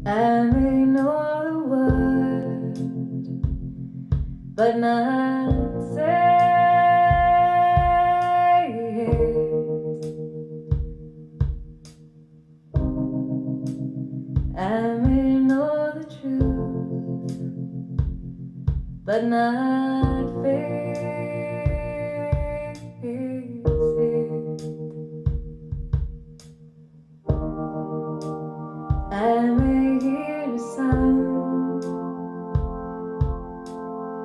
I may know the word, but not say it. I may know the truth, but not face it. I may hear the sound,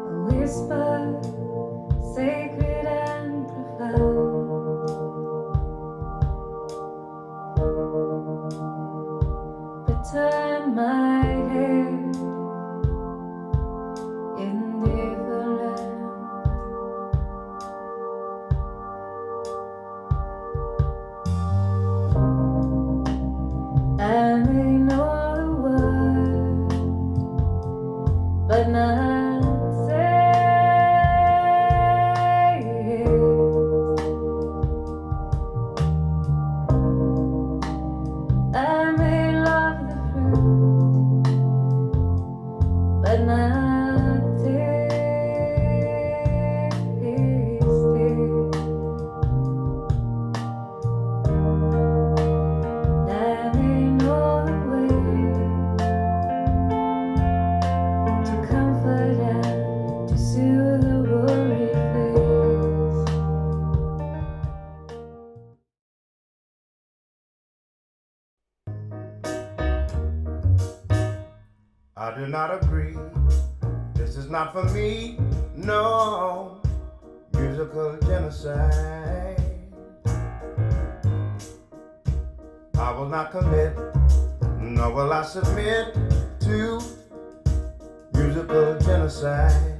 a whisper, sacred and profound, but turn my head indifferent. I may know the word, but not say it. I may love the fruit, but not taste it. I may know the way to comfort and to soothe the worried face. I do not agree. This is not for me. No musical genocide. I will not commit, nor will I submit to musical genocide.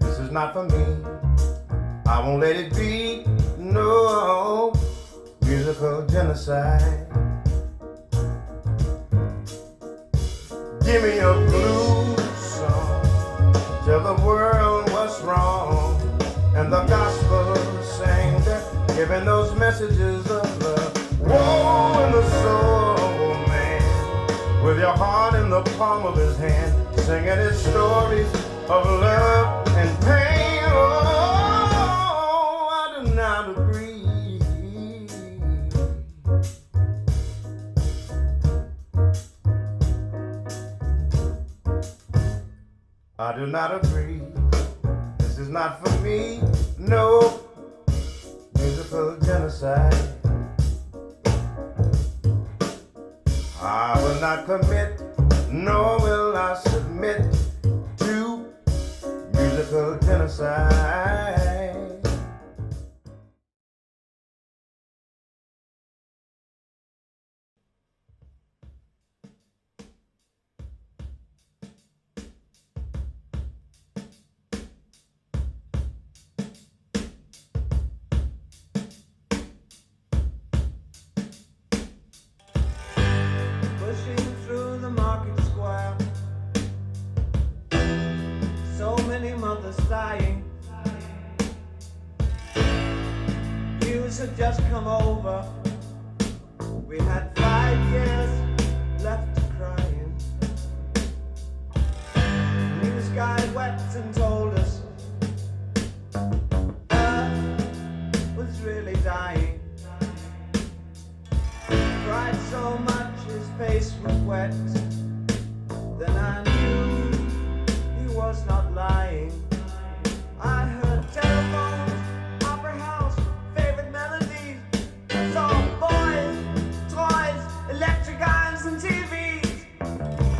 This is not for me. I won't let it be. No musical genocide. Give me a blues song, tell the world what's wrong, and the gospel sang that, giving those messages of love. Woe in the soul, man, with your heart in the palm of his hand, singing his stories of love and pain. Oh, I do not agree. I do not agree. This is not for me. No musical genocide. I will not commit, nor will I submit to musical genocide. Pushing through the market square, so many mothers dying. News had just come over. We had 5 years left to crying. News guy wept and told us Earth was really dying. Cried so much his face was wet. Then I knew he was not lying. I heard telephones, opera house, favorite melodies. I saw boys, toys, electric irons and TVs.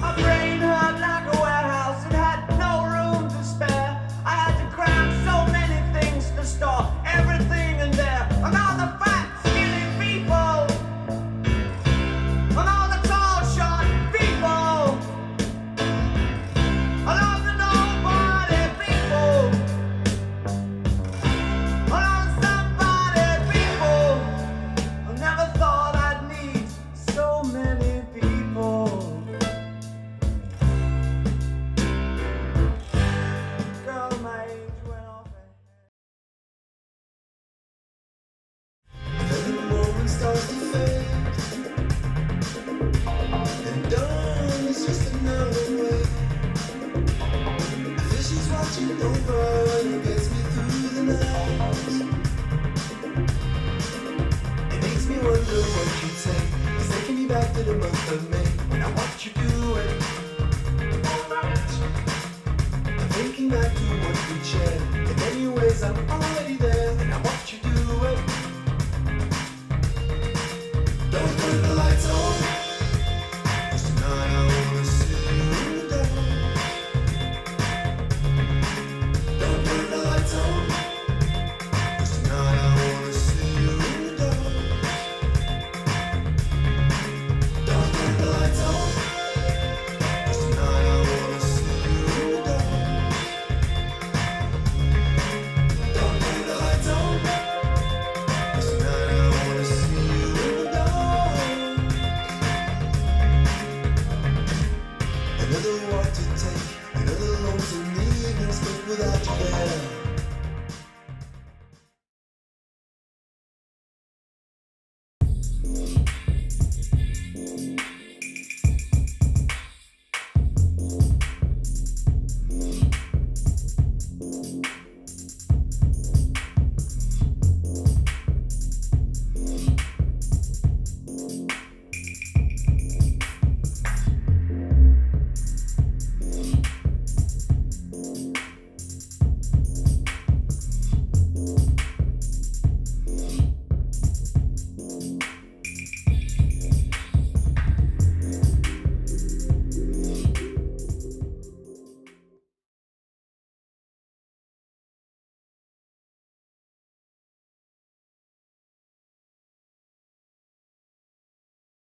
My brain hurt like a warehouse. It had no room to spare. I had to cram so many things to store everything in there. And all the fat, skinny people, and all the tall, short people, and all the nobody people. to the month of May.